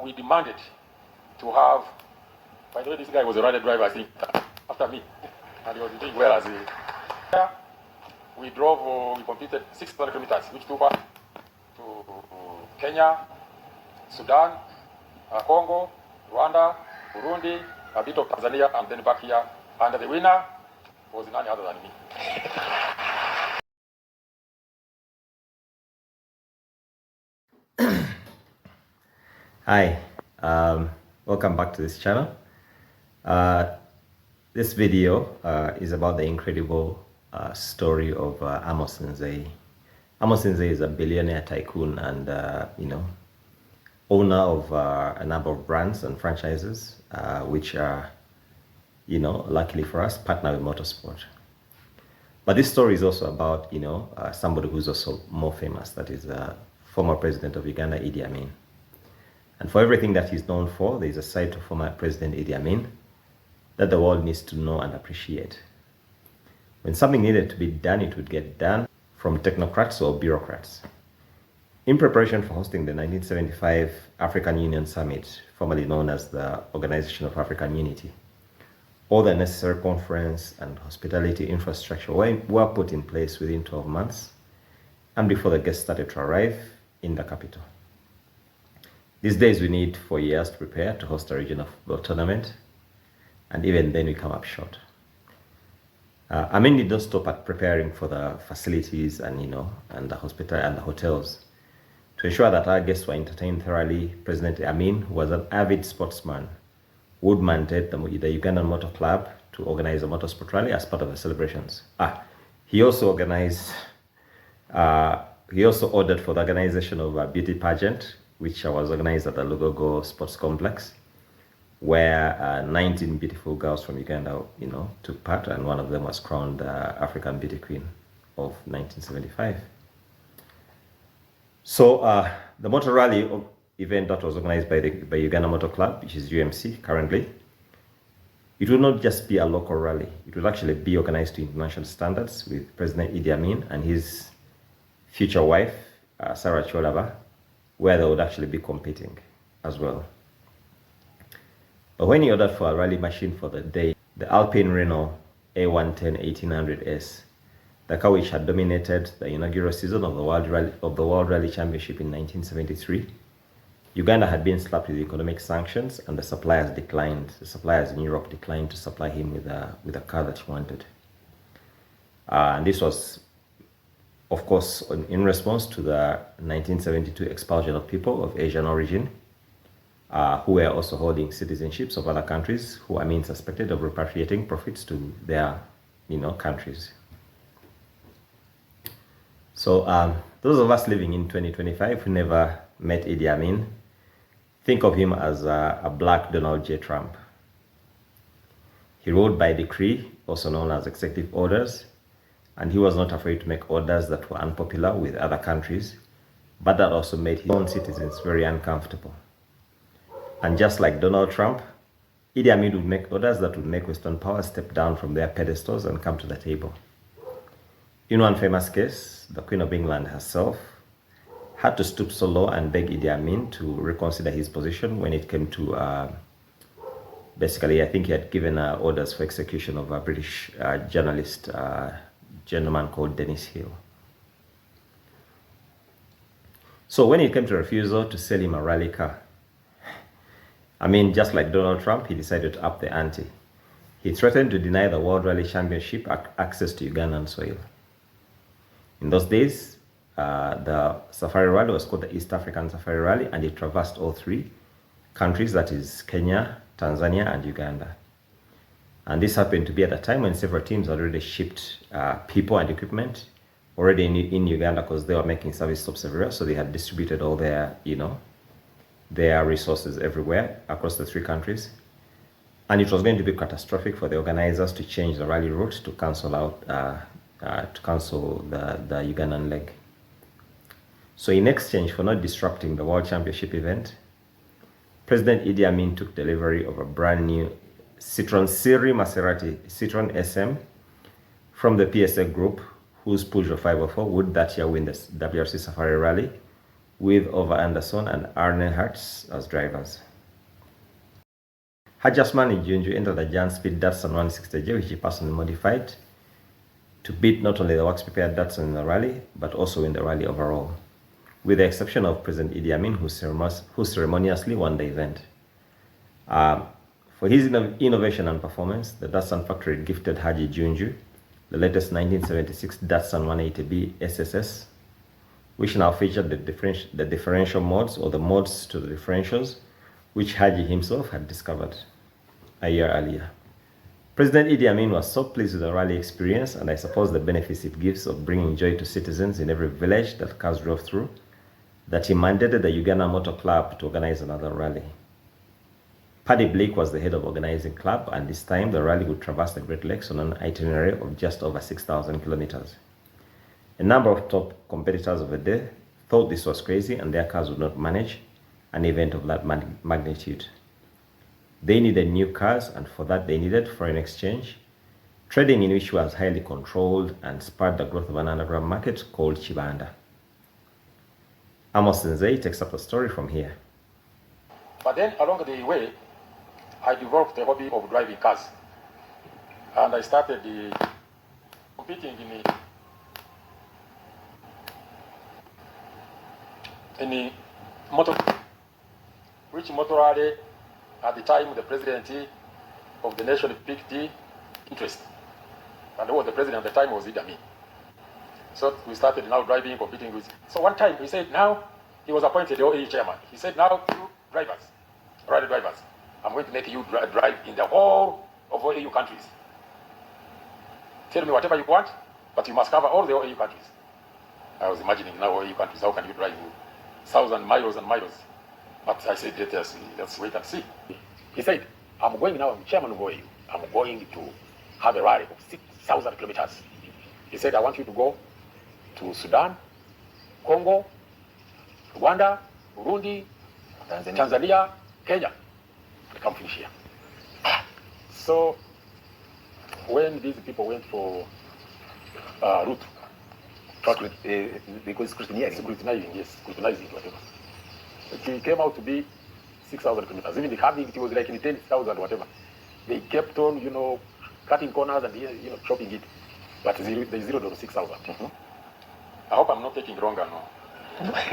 we demanded to have, by the way, this guy was a rally driver, I think, after me, and he was doing well as a... We drove, we completed 600 kilometers, which took us to Kenya, Sudan, Congo, Rwanda, Burundi, a bit of Tanzania, and then back here. And the winner was none other than me. Hi, welcome back to this channel. This video is about the incredible story of Amos Nzeyi. Amos Nzeyi is a billionaire tycoon and owner of a number of brands and franchises, which are, luckily for us, partner with motorsport. But this story is also about, somebody who's also more famous, that is former president of Uganda, Idi Amin. And for everything that he's known for, there is a side to former President Idi Amin that the world needs to know and appreciate. When something needed to be done, it would get done from technocrats or bureaucrats. In preparation for hosting the 1975 African Union Summit, formerly known as the Organization of African Unity, all the necessary conference and hospitality infrastructure were put in place within 12 months and before the guests started to arrive in the capital. These days we need 4 years to prepare to host a regional football tournament, and even then we come up short. Amin did not stop at preparing for the facilities and and the hospital and the hotels. To ensure that our guests were entertained thoroughly, President Amin, who was an avid sportsman, would mandate the Ugandan Motor Club to organize a motorsport rally as part of the celebrations. He also organized. He also ordered for the organization of a beauty pageant, which was organized at the Lugogo Sports Complex, where 19 beautiful girls from Uganda, took part, and one of them was crowned African Beauty Queen of 1975. So the motor rally event that was organized by Uganda Motor Club, which is UMC currently, it will not just be a local rally. It will actually be organized to international standards with President Idi Amin and his future wife, Sarah Cholaba, where they would actually be competing as well. But when he ordered for a rally machine for the day, the Alpine Renault A110 1800S, the car which had dominated the inaugural season of the World Rally Championship in 1973, Uganda had been slapped with economic sanctions, and the suppliers in Europe declined to supply him with a car that he wanted. And this was, of course, in response to the 1972 expulsion of people of Asian origin, who were also holding citizenships of other countries, who Amin suspected of repatriating profits to their, countries. So those of us living in 2025 who never met Idi Amin, think of him as a black Donald J. Trump. He ruled by decree, also known as executive orders, and he was not afraid to make orders that were unpopular with other countries, but that also made his own citizens very uncomfortable. And just like Donald Trump, Idi Amin would make orders that would make Western powers step down from their pedestals and come to the table. In one famous case, the Queen of England herself had to stoop so low and beg Idi Amin to reconsider his position when it came to, basically, I think he had given orders for execution of a British journalist, gentleman called Dennis Hill. So when it came to refusal to sell him a rally car, just like Donald Trump, he decided to up the ante. He threatened to deny the World Rally Championship access to Ugandan soil. In those days, the Safari Rally was called the East African Safari Rally, and it traversed all three countries, that is Kenya, Tanzania, and Uganda. And this happened to be at a time when several teams had already shipped people and equipment already in Uganda, because they were making service stops everywhere. So they had distributed all their, their resources everywhere across the three countries. And it was going to be catastrophic for the organizers to change the rally route to cancel the Ugandan leg. So in exchange for not disrupting the World Championship event, President Idi Amin took delivery of a brand new Citroen SM from the PSA group, whose Peugeot 504 would that year win the WRC Safari Rally, with Ove Anderson and Arne Hertz as drivers. Asuman Jjunju entered the Janspeed Datsuns 160J, which he personally modified to beat not only the wax-prepared Datsun in the rally, but also in the rally overall, with the exception of President Idi Amin, who ceremoniously won the event. For his innovation and performance, the Datsun factory gifted Haji Jjunju the latest 1976 Datsun 180B SSS, which now featured the differential modes, or the modes to the differentials, which Haji himself had discovered a year earlier. President Idi Amin was so pleased with the rally experience, and I suppose the benefits it gives of bringing joy to citizens in every village that cars drove through, that he mandated the Uganda Motor Club to organize another rally. Paddy Blake was the head of organizing club, and this time the rally would traverse the Great Lakes on an itinerary of just over 6,000 kilometers. A number of top competitors of the day thought this was crazy and their cars would not manage an event of that magnitude. They needed new cars, and for that they needed foreign exchange, trading in which was highly controlled and spurred the growth of an underground market called Chibanda. Amos Nzeyi takes up the story from here. But then along the way, I developed a hobby of driving cars. And I started competing in the motor rally. At the time, the president of the nation picked interest. And who was the president at the time was Idi Amin. So we started now driving, competing with. So one time he said, now he was appointed the OAU chairman. He said, now you drivers, rally drivers, I'm going to make you drive in the whole of OAU countries. Tell me whatever you want, but you must cover all the OAU countries. I was imagining now OAU countries, how can you drive 1,000 miles and miles? But I said, let's wait and see. He said, I'm going now, I'm chairman of OAU. I'm going to have a rally of 6,000 kilometers. He said, I want you to go to Sudan, Congo, Rwanda, Burundi, Tanzania, Kenya, and come finish here. So when these people went for route, because scrutinizing, whatever, it came out to be 6,000 kilometers. Even the having it was like in 10,000, whatever. They kept on, cutting corners and chopping it, but they zeroed on 6,000. Mm-hmm. I hope I'm not taking wrong, no.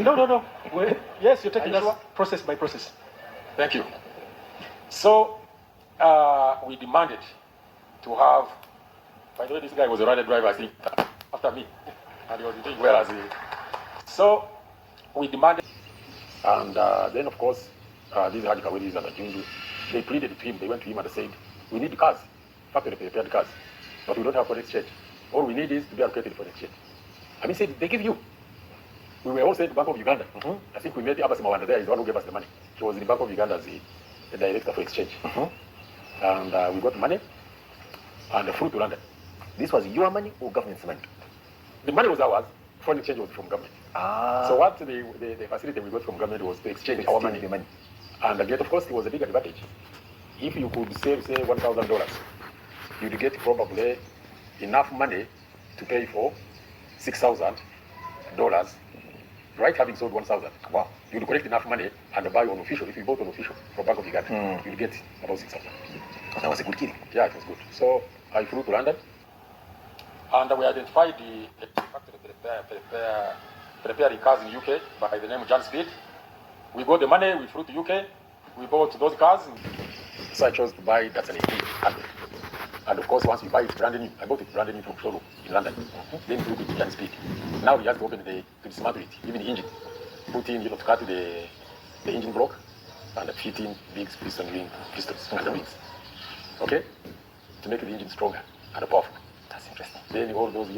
No. Yes, you're taking us sure? Process by process. Thank you. So we demanded to have. By the way, this guy was a rally driver, I think, after me, and he was doing well as a. So we demanded, and then of course, these Haji Kawedis and Jjunju, they pleaded to him. They went to him and they said, "We need cars, factory prepared cars, but we don't have foreign exchange. All we need is to be allocated for exchange." I mean, said they give you. We were all sent to Bank of Uganda. Mm-hmm. I think we met Abbas Mawanda there. He's the one who gave us the money. He was in the Bank of Uganda as the director for exchange. Mm-hmm. And we got money and flew to London. This was your money or government's money? The money was ours. Foreign exchange was from government. Ah. So what the facility we got from government was to exchange our money. The money. And yet, of course, it was a big advantage. If you could save, say, $1,000, you'd get probably enough money to pay for $6,000, right? Having sold 1,000. Wow. You'd collect enough money and buy on official. If you bought on official from Bank of Uganda, you'd get about 6,000. That was a good killing. Yeah, it was good. So I flew to London, and we identified the factory preparing cars in UK by the name of Janspeed. We got the money, we flew to UK, we bought those cars. So I chose to buy Datsun 1800. And of course, once we buy it brand new, I bought it brand new from showroom in London. Then flew to Janspeed. Now we have to open to dismantle it, even the engine. Put in, to cut the engine block and fit in big piston ring pistons and the wings. Okay? To make the engine stronger and powerful. That's interesting. Then all those,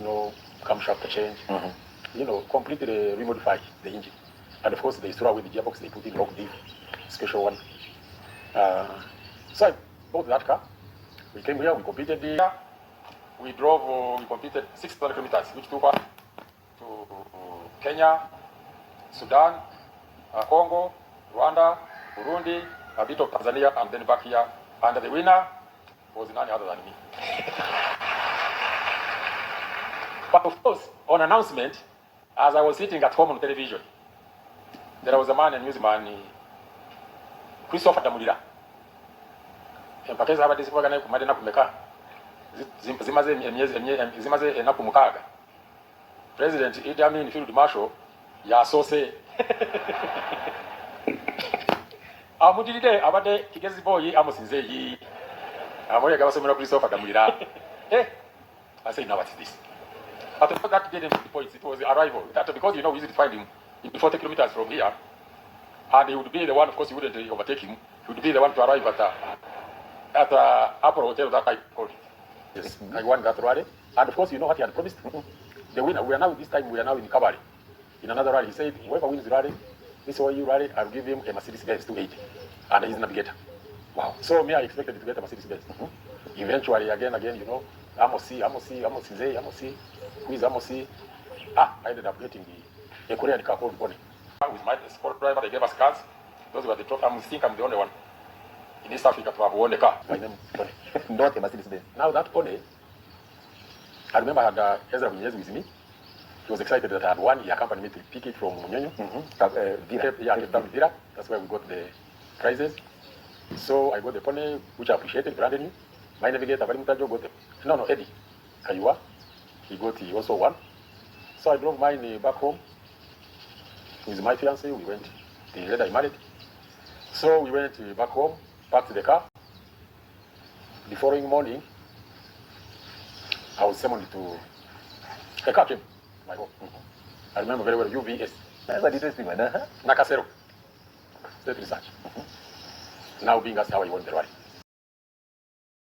camshaft change, completely remodify the engine. And of course, they throw away the gearbox, they put in rock diff, special one. So I bought that car. We came here, we competed there. We competed 600 kilometers, which took us to Kenya, Sudan, Congo, Rwanda, Burundi, a bit of Tanzania, and then back here. And the winner was none other than me. But of course, on announcement, as I was sitting at home on television, There was a man and newsman, Christopher Damulira. Empakeza abadde zivugana ku madena kumeka zimaze enaku mukaaga. President Idi Amin Field Marshal yasoose amudiride abadde kigezi boy Amos Nzeyi amoya gabasomera Christopher Damulira. I say, now what is this? But the fact that didn't the points, it was the arrival. That because we easily find him in 40 kilometers from here, and he would be the one, of course, you wouldn't overtake him. He would be the one to arrive at Upper Hotel that I called it. Yes, I won that rally, and of course, you know what he had promised. The winner. We are now this time. We are now in Kabari. In another rally, he said, whoever wins the rally, this OAU rally, I'll give him a Mercedes-Benz 280, and he's a navigator. Wow. So me, I expected to get a Mercedes-Benz. Eventually, again, you know. Amos Nzeyi, who is Amos? I ended up getting a Korean car called Bonnie. With my sport driver, they gave us cars. Those were the top. I think I'm the only one in East Africa to have won a car. My name is Bonnie. Not a Mercedes-Benz. Now that Bonnie, I remember I had Ezra Hunyezi with me. He was excited that I had won. He accompanied me to pick it from Munyonyo. Vira. That's where we got the prizes. So I got the Bonnie, which I appreciated, branded new. My navigator, Valimutajo, got Eddie Kayua. He also won. So I drove mine back home with my fiancée. We went, later I married. So we went back home, parked the car. The following morning, I was summoned to a car came to my home. I remember very well, UVS. That's an interesting one, Nakasero. State research. Now being asked how I won the rally.